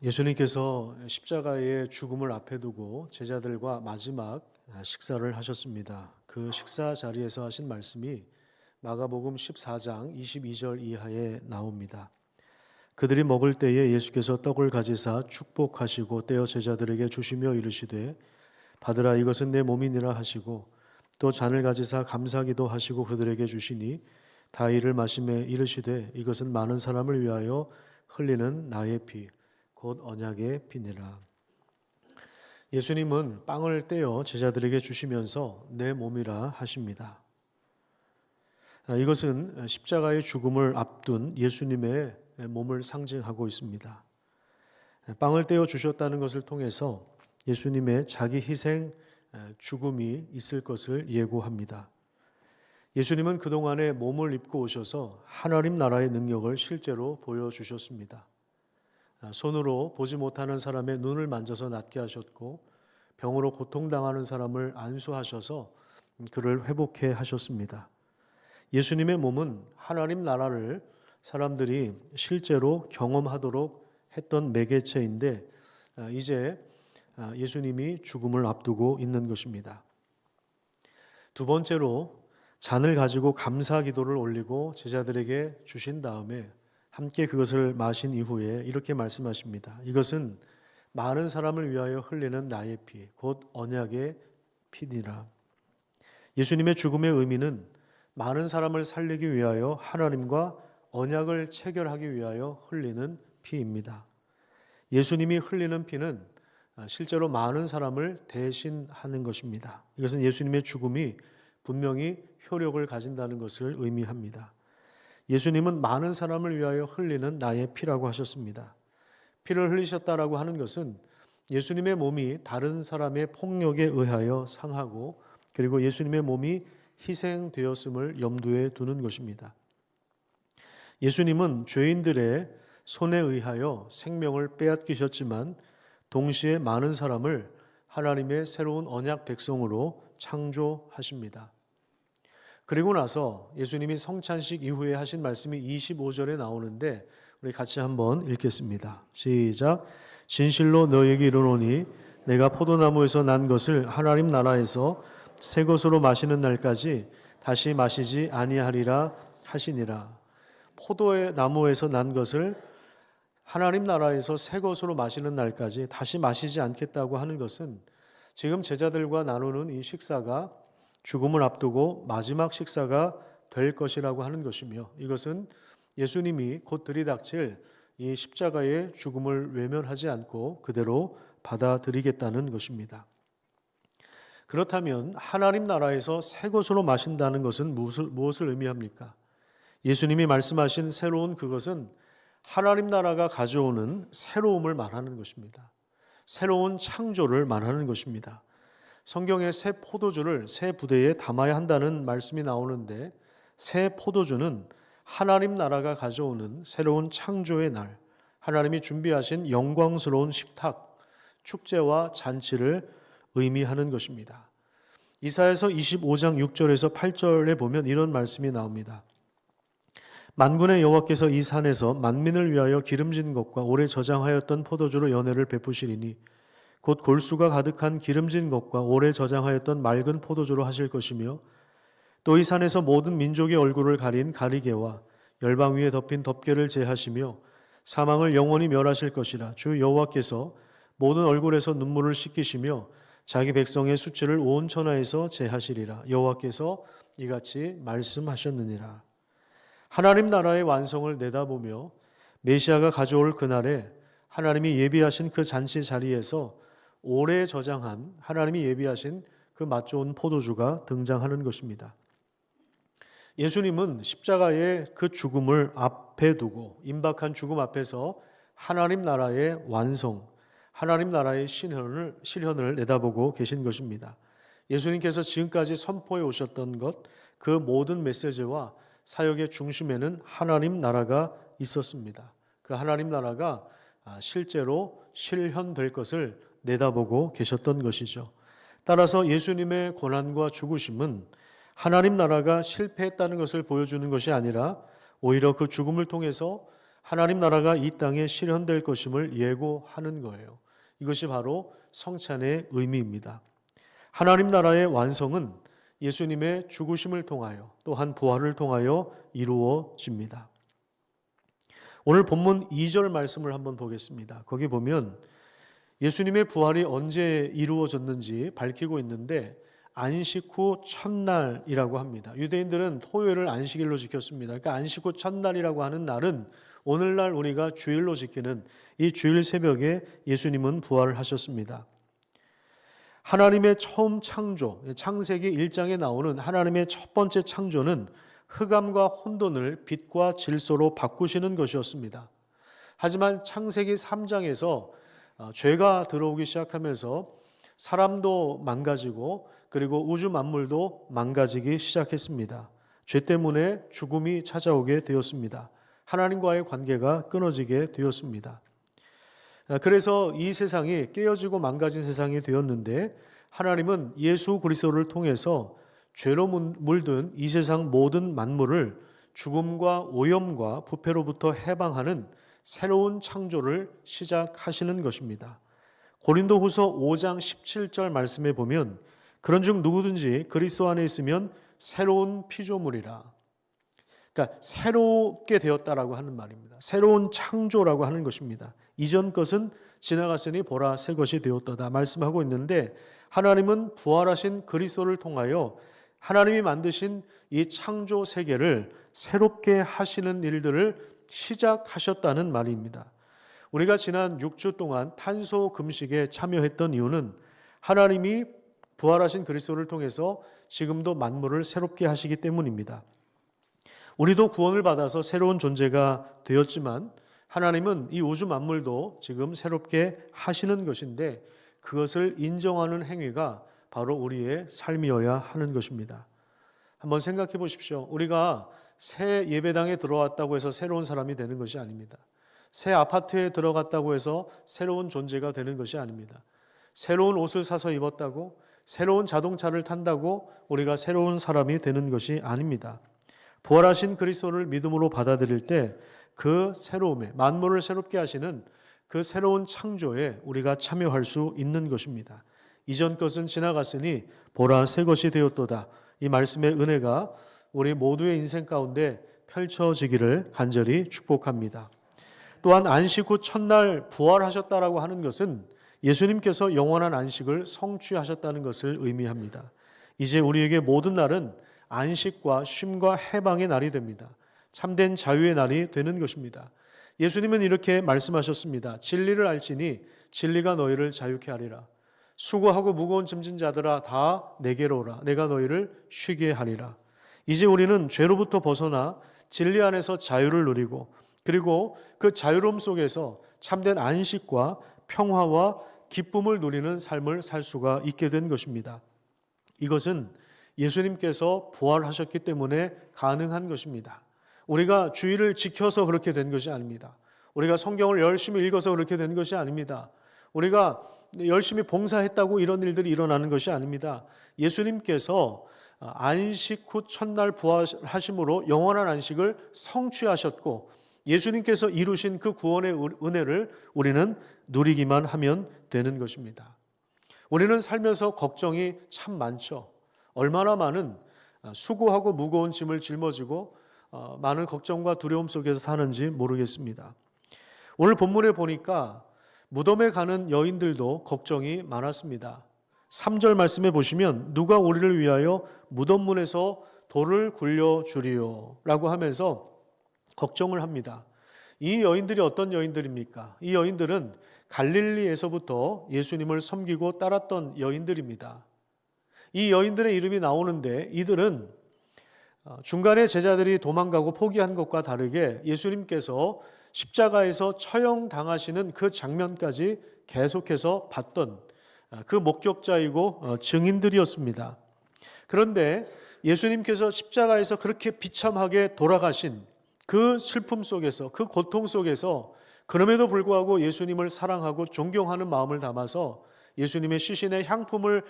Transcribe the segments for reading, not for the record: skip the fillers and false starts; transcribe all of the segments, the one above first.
예수님께서 십자가의 죽음을 앞에 두고 제자들과 마지막 식사를 하셨습니다. 그 식사 자리에서 하신 말씀이 마가복음 14장 22절 이하에 나옵니다. 그들이 먹을 때에 예수께서 떡을 가지사 축복하시고 떼어 제자들에게 주시며 이르시되 받으라 이것은 내 몸이니라 하시고 또 잔을 가지사 감사기도 하시고 그들에게 주시니 다 이를 마시매 이르시되 이것은 많은 사람을 위하여 흘리는 나의 피 곧 언약의 피니라. 예수님은 빵을 떼어 제자들에게 주시면서 내 몸이라 하십니다. 이것은 십자가의 죽음을 앞둔 예수님의 몸을 상징하고 있습니다. 빵을 떼어 주셨다는 것을 통해서 예수님의 자기 희생, 죽음이 있을 것을 예고합니다. 예수님은 그동안에 몸을 입고 오셔서 하나님 나라의 능력을 실제로 보여주셨습니다. 손으로 보지 못하는 사람의 눈을 만져서 낫게 하셨고 병으로 고통당하는 사람을 안수하셔서 그를 회복해 하셨습니다. 예수님의 몸은 하나님 나라를 사람들이 실제로 경험하도록 했던 매개체인데 이제 예수님이 죽음을 앞두고 있는 것입니다. 두 번째로 잔을 가지고 감사 기도를 올리고 제자들에게 주신 다음에 함께 그것을 마신 이후에 이렇게 말씀하십니다. 이것은 많은 사람을 위하여 흘리는 나의 피, 곧 언약의 피니라. 예수님의 죽음의 의미는 많은 사람을 살리기 위하여 하나님과 언약을 체결하기 위하여 흘리는 피입니다. 예수님이 흘리는 피는 실제로 많은 사람을 대신하는 것입니다. 이것은 예수님의 죽음이 분명히 효력을 가진다는 것을 의미합니다. 예수님은 많은 사람을 위하여 흘리는 나의 피라고 하셨습니다. 피를 흘리셨다라고 하는 것은 예수님의 몸이 다른 사람의 폭력에 의하여 상하고 그리고 예수님의 몸이 희생되었음을 염두에 두는 것입니다. 예수님은 죄인들의 손에 의하여 생명을 빼앗기셨지만 동시에 많은 사람을 하나님의 새로운 언약 백성으로 창조하십니다. 그리고 나서 예수님이 성찬식 이후에 하신 말씀이 25절에 나오는데 우리 같이 한번 읽겠습니다. 시작. 진실로 너에게 이르노니 내가 포도나무에서 난 것을 하나님 나라에서 새 것으로 마시는 날까지 다시 마시지 아니하리라 하시니라. 포도의 나무에서 난 것을 하나님 나라에서 새 것으로 마시는 날까지 다시 마시지 않겠다고 하는 것은 지금 제자들과 나누는 이 식사가 죽음을 앞두고 마지막 식사가 될 것이라고 하는 것이며 이것은 예수님이 곧 들이닥칠 이 십자가의 죽음을 외면하지 않고 그대로 받아들이겠다는 것입니다. 그렇다면 하나님 나라에서 새 것으로 마신다는 것은 무엇을 의미합니까? 예수님이 말씀하신 새로운 그것은 하나님 나라가 가져오는 새로움을 말하는 것입니다. 새로운 창조를 말하는 것입니다. 성경에 새 포도주를 새 부대에 담아야 한다는 말씀이 나오는데 새 포도주는 하나님 나라가 가져오는 새로운 창조의 날, 하나님이 준비하신 영광스러운 식탁, 축제와 잔치를 의미하는 것입니다. 이사야서 25장 6절에서 8절에 보면 이런 말씀이 나옵니다. 만군의 여호와께서 이 산에서 만민을 위하여 기름진 것과 오래 저장하였던 포도주로 연회를 베푸시리니 곧 골수가 가득한 기름진 것과 오래 저장하였던 맑은 포도주로 하실 것이며 또 이 산에서 모든 민족의 얼굴을 가린 가리개와 열방 위에 덮인 덮개를 제하시며 사망을 영원히 멸하실 것이라. 주 여호와께서 모든 얼굴에서 눈물을 씻기시며 자기 백성의 수치를 온 천하에서 제하시리라. 여호와께서 이같이 말씀하셨느니라. 하나님 나라의 완성을 내다보며 메시아가 가져올 그날에 하나님이 예비하신 그 잔치 자리에서 오래 저장한 하나님이 예비하신 그 맛 좋은 포도주가 등장하는 것입니다. 예수님은 십자가의 그 죽음을 앞에 두고 임박한 죽음 앞에서 하나님 나라의 완성, 하나님 나라의 실현을 내다보고 계신 것입니다. 예수님께서 지금까지 선포해 오셨던 것, 그 모든 메시지와 사역의 중심에는 하나님 나라가 있었습니다. 그 하나님 나라가 실제로 실현될 것을 내다보고 계셨던 것이죠. 따라서 예수님의 고난과 죽으심은 하나님 나라가 실패했다는 것을 보여주는 것이 아니라 오히려 그 죽음을 통해서 하나님 나라가 이 땅에 실현될 것임을 예고하는 거예요. 이것이 바로 성찬의 의미입니다. 하나님 나라의 완성은 예수님의 죽으심을 통하여 또한 부활을 통하여 이루어집니다. 오늘 본문 2절 말씀을 한번 보겠습니다. 거기 보면 예수님의 부활이 언제 이루어졌는지 밝히고 있는데 안식 후 첫날이라고 합니다. 유대인들은 토요일을 안식일로 지켰습니다. 그러니까 안식 후 첫날이라고 하는 날은 오늘날 우리가 주일로 지키는 이 주일 새벽에 예수님은 부활을 하셨습니다. 하나님의 처음 창조, 창세기 1장에 나오는 하나님의 첫 번째 창조는 흑암과 혼돈을 빛과 질서로 바꾸시는 것이었습니다. 하지만 창세기 3장에서 죄가 들어오기 시작하면서 사람도 망가지고 그리고 우주 만물도 망가지기 시작했습니다. 죄 때문에 죽음이 찾아오게 되었습니다. 하나님과의 관계가 끊어지게 되었습니다. 그래서 이 세상이 깨어지고 망가진 세상이 되었는데 하나님은 예수 그리스도를 통해서 죄로 물든 이 세상 모든 만물을 죽음과 오염과 부패로부터 해방하는 새로운 창조를 시작하시는 것입니다. 고린도후서 5장 17절 말씀에 보면 그런즉 누구든지 그리스도 안에 있으면 새로운 피조물이라. 그러니까 새롭게 되었다라고 하는 말입니다. 새로운 창조라고 하는 것입니다. 이전 것은 지나갔으니 보라 새 것이 되었도다 말씀하고 있는데 하나님은 부활하신 그리스도를 통하여 하나님이 만드신 이 창조 세계를 새롭게 하시는 일들을 시작하셨다는 말입니다. 우리가 지난 6주 동안 탄소 금식에 참여했던 이유는 하나님이 부활하신 그리스도를 통해서 지금도 만물을 새롭게 하시기 때문입니다. 우리도 구원을 받아서 새로운 존재가 되었지만 하나님은 이 우주 만물도 지금 새롭게 하시는 것인데 그것을 인정하는 행위가 바로 우리의 삶이어야 하는 것입니다. 한번 생각해 보십시오. 우리가 새 예배당에 들어왔다고 해서 새로운 사람이 되는 것이 아닙니다. 새 아파트에 들어갔다고 해서 새로운 존재가 되는 것이 아닙니다. 새로운 옷을 사서 입었다고, 새로운 자동차를 탄다고 우리가 새로운 사람이 되는 것이 아닙니다. 부활하신 그리스도를 믿음으로 받아들일 때 그 새로움에, 만물을 새롭게 하시는 그 새로운 창조에 우리가 참여할 수 있는 것입니다. 이전 것은 지나갔으니 보라 새 것이 되었도다. 이 말씀의 은혜가 우리 모두의 인생 가운데 펼쳐지기를 간절히 축복합니다. 또한 안식 후 첫날 부활하셨다라고 하는 것은 예수님께서 영원한 안식을 성취하셨다는 것을 의미합니다. 이제 우리에게 모든 날은 안식과 쉼과 해방의 날이 됩니다. 참된 자유의 날이 되는 것입니다. 예수님은 이렇게 말씀하셨습니다. 진리를 알지니 진리가 너희를 자유케 하리라. 수고하고 무거운 짐진 자들아 다 내게로 오라. 내가 너희를 쉬게 하리라. 이제 우리는 죄로부터 벗어나 진리 안에서 자유를 누리고 그리고 그 자유로움 속에서 참된 안식과 평화와 기쁨을 누리는 삶을 살 수가 있게 된 것입니다. 이것은 예수님께서 부활하셨기 때문에 가능한 것입니다. 우리가 주의를 지켜서 그렇게 된 것이 아닙니다. 우리가 성경을 열심히 읽어서 그렇게 된 것이 아닙니다. 우리가 열심히 봉사했다고 이런 일들이 일어나는 것이 아닙니다. 예수님께서 안식 후 첫날 부활하심으로 영원한 안식을 성취하셨고 예수님께서 이루신 그 구원의 은혜를 우리는 누리기만 하면 되는 것입니다. 우리는 살면서 걱정이 참 많죠. 얼마나 많은 수고하고 무거운 짐을 짊어지고 많은 걱정과 두려움 속에서 사는지 모르겠습니다. 오늘 본문에 보니까 무덤에 가는 여인들도 걱정이 많았습니다. 3절 말씀에 보시면 누가 우리를 위하여 무덤 문에서 돌을 굴려주리요 라고 하면서 걱정을 합니다. 이 여인들이 어떤 여인들입니까? 이 여인들은 갈릴리에서부터 예수님을 섬기고 따랐던 여인들입니다. 이 여인들의 이름이 나오는데 이들은 중간에 제자들이 도망가고 포기한 것과 다르게 예수님께서 십자가에서 처형당하시는 그 장면까지 계속해서 봤던 그 목격자이고 증인들이었습니다. 그런데 예수님께서 십자가에서 그렇게 비참하게 돌아가신 그 슬픔 속에서 그 고통 속에서 그럼에도 불구하고 예수님을 사랑하고 존경하는 마음을 담아서 예수님의 시신에 향품을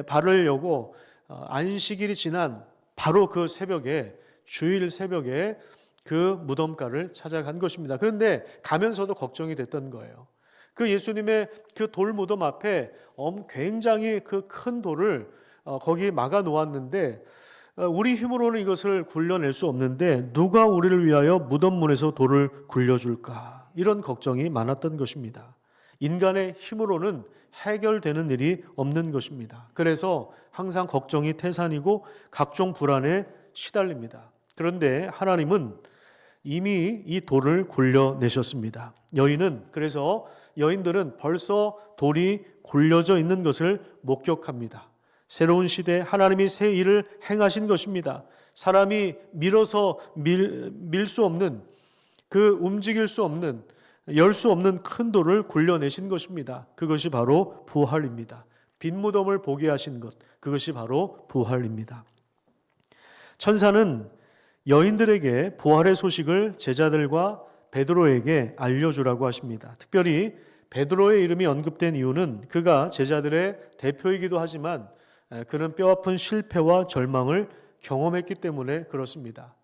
바르려고 안식일이 지난 바로 그 새벽에 주일 새벽에 그 무덤가를 찾아간 것입니다. 그런데 가면서도 걱정이 됐던 거예요. 그 예수님의 그 돌 무덤 앞에 굉장히 그 큰 돌을 거기 막아 놓았는데 우리 힘으로는 이것을 굴려낼 수 없는데 누가 우리를 위하여 무덤 문에서 돌을 굴려줄까? 이런 걱정이 많았던 것입니다. 인간의 힘으로는 해결되는 일이 없는 것입니다. 그래서 항상 걱정이 태산이고 각종 불안에 시달립니다. 그런데 하나님은 이미 이 돌을 굴려내셨습니다. 그래서 여인들은 벌써 돌이 굴려져 있는 것을 목격합니다. 새로운 시대에 하나님이 새 일을 행하신 것입니다. 사람이 밀어서 밀 수 없는, 움직일 수 없는, 열 수 없는 큰 돌을 굴려내신 것입니다. 그것이 바로 부활입니다. 빈 무덤을 보게 하신 것, 그것이 바로 부활입니다. 천사는 여인들에게 부활의 소식을 제자들과 베드로에게 알려주라고 하십니다. 특별히 베드로의 이름이 언급된 이유는 그가 제자들의 대표이기도 하지만 그는 뼈아픈 실패와 절망을 경험했기 때문에 그렇습니다.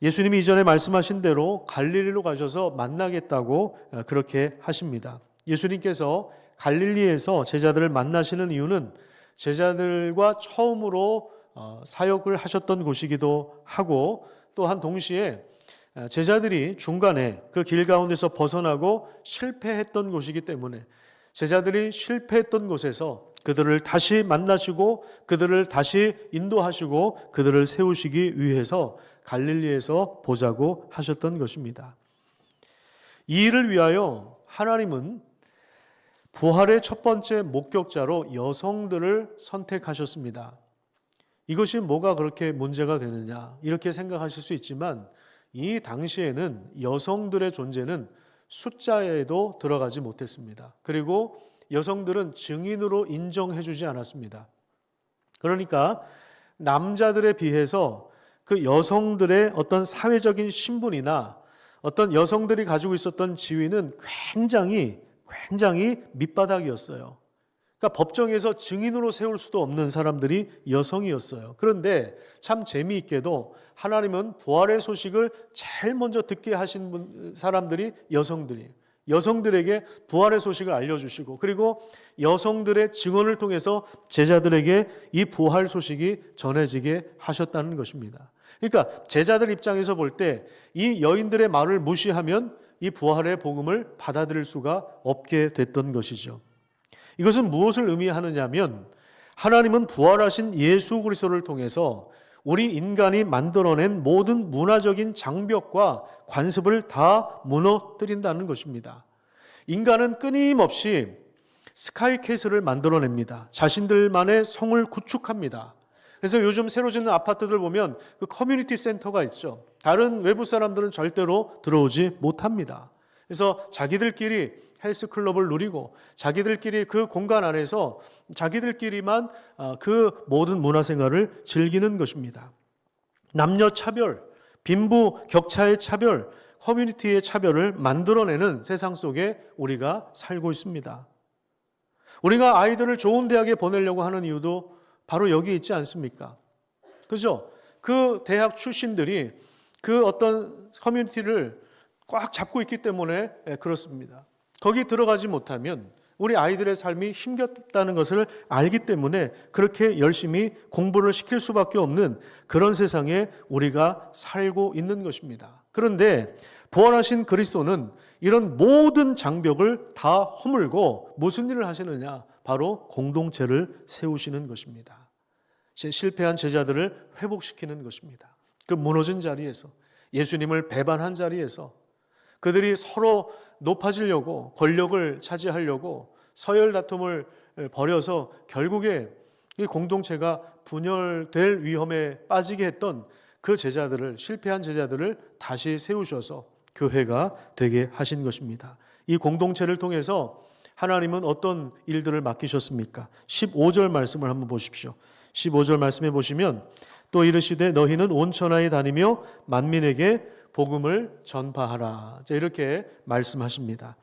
예수님이 이전에 말씀하신 대로 갈릴리로 가셔서 만나겠다고 그렇게 하십니다. 예수님께서 갈릴리에서 제자들을 만나시는 이유는 제자들과 처음으로 사역을 하셨던 곳이기도 하고 또한 동시에 제자들이 중간에 그 길 가운데서 벗어나고 실패했던 곳이기 때문에 제자들이 실패했던 곳에서 그들을 다시 만나시고 그들을 다시 인도하시고 그들을 세우시기 위해서 갈릴리에서 보자고 하셨던 것입니다. 이 일을 위하여 하나님은 부활의 첫 번째 목격자로 여성들을 선택하셨습니다. 이것이 뭐가 그렇게 문제가 되느냐 이렇게 생각하실 수 있지만 이 당시에는 여성들의 존재는 숫자에도 들어가지 못했습니다. 그리고 여성들은 증인으로 인정해 주지 않았습니다. 그러니까 남자들에 비해서 그 여성들의 어떤 사회적인 신분이나 어떤 여성들이 가지고 있었던 지위는 굉장히 밑바닥이었어요. 그러니까 법정에서 증인으로 세울 수도 없는 사람들이 여성이었어요. 그런데 참 재미있게도 하나님은 부활의 소식을 제일 먼저 듣게 하신 사람들이 여성들에게 부활의 소식을 알려주시고 그리고 여성들의 증언을 통해서 제자들에게 이 부활 소식이 전해지게 하셨다는 것입니다. 그러니까 제자들 입장에서 볼 때 이 여인들의 말을 무시하면 이 부활의 복음을 받아들일 수가 없게 됐던 것이죠. 이것은 무엇을 의미하느냐면 하나님은 부활하신 예수 그리스도를 통해서 우리 인간이 만들어낸 모든 문화적인 장벽과 관습을 다 무너뜨린다는 것입니다. 인간은 끊임없이 스카이캐슬을 만들어냅니다. 자신들만의 성을 구축합니다. 그래서 요즘 새로 짓는 아파트들 보면 그 커뮤니티 센터가 있죠. 다른 외부 사람들은 절대로 들어오지 못합니다. 그래서 자기들끼리 헬스클럽을 누리고 자기들끼리 그 공간 안에서 자기들끼리만 그 모든 문화생활을 즐기는 것입니다. 남녀 차별, 빈부 격차의 차별, 커뮤니티의 차별을 만들어내는 세상 속에 우리가 살고 있습니다. 우리가 아이들을 좋은 대학에 보내려고 하는 이유도 바로 여기 있지 않습니까? 그죠? 그 대학 출신들이 그 어떤 커뮤니티를 꽉 잡고 있기 때문에 그렇습니다. 거기 들어가지 못하면 우리 아이들의 삶이 힘겹다는 것을 알기 때문에 그렇게 열심히 공부를 시킬 수밖에 없는 그런 세상에 우리가 살고 있는 것입니다. 그런데 부활하신 그리스도는 이런 모든 장벽을 다 허물고 무슨 일을 하시느냐? 바로 공동체를 세우시는 것입니다. 실패한 제자들을 회복시키는 것입니다. 그 무너진 자리에서 예수님을 배반한 자리에서 그들이 서로 높아지려고 권력을 차지하려고 서열 다툼을 벌여서 결국에 이 공동체가 분열될 위험에 빠지게 했던 그 제자들을 실패한 제자들을 다시 세우셔서 교회가 되게 하신 것입니다. 이 공동체를 통해서 하나님은 어떤 일들을 맡기셨습니까? 15절 말씀을 한번 보십시오. 15절 말씀해 보시면 또 이르시되 너희는 온 천하에 다니며 만민에게 복음을 전파하라. 이렇게 말씀하십니다.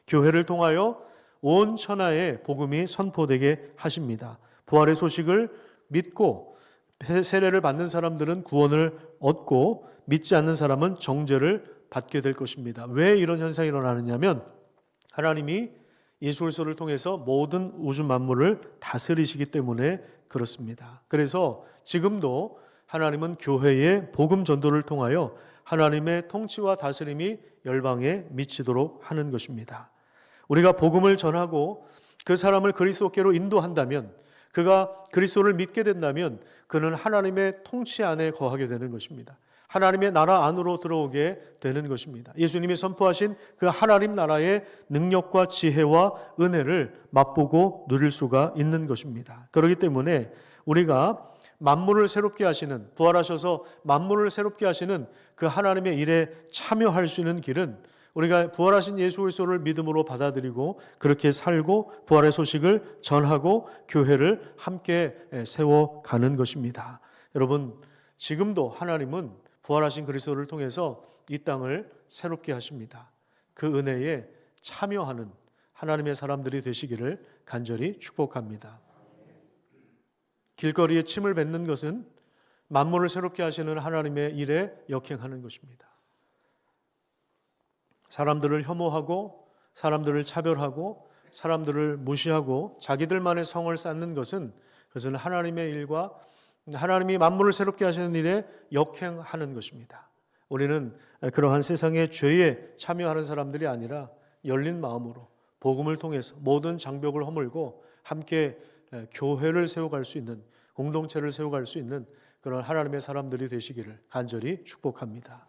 교회를 통하여 온 천하에 복음이 선포되게 하십니다. 부활의 소식을 믿고 세례를 받는 사람들은 구원을 얻고 믿지 않는 사람은 정죄를 받게 될 것입니다. 왜 이런 현상이 일어나느냐면 하나님이 예수 그리스도를 통해서 모든 우주 만물을 다스리시기 때문에 그렇습니다. 그래서 지금도 하나님은 교회의 복음 전도를 통하여 하나님의 통치와 다스림이 열방에 미치도록 하는 것입니다. 우리가 복음을 전하고 그 사람을 그리스도께로 인도한다면, 그가 그리스도를 믿게 된다면 그는 하나님의 통치 안에 거하게 되는 것입니다. 하나님의 나라 안으로 들어오게 되는 것입니다. 예수님이 선포하신 그 하나님 나라의 능력과 지혜와 은혜를 맛보고 누릴 수가 있는 것입니다. 그렇기 때문에 우리가 만물을 새롭게 하시는, 부활하셔서 만물을 새롭게 하시는 그 하나님의 일에 참여할 수 있는 길은 우리가 부활하신 예수 그리스도를 믿음으로 받아들이고 그렇게 살고 부활의 소식을 전하고 교회를 함께 세워가는 것입니다. 여러분, 지금도 하나님은 부활하신 그리스도를 통해서 이 땅을 새롭게 하십니다. 그 은혜에 참여하는 하나님의 사람들이 되시기를 간절히 축복합니다. 길거리에 침을 뱉는 것은 만물을 새롭게 하시는 하나님의 일에 역행하는 것입니다. 사람들을 혐오하고 사람들을 차별하고 사람들을 무시하고 자기들만의 성을 쌓는 것은 그것은 하나님의 일과 하나님이 만물을 새롭게 하시는 일에 역행하는 것입니다. 우리는 그러한 세상의 죄에 참여하는 사람들이 아니라 열린 마음으로 복음을 통해서 모든 장벽을 허물고 함께 교회를 세워갈 수 있는, 공동체를 세워갈 수 있는 그런 하나님의 사람들이 되시기를 간절히 축복합니다.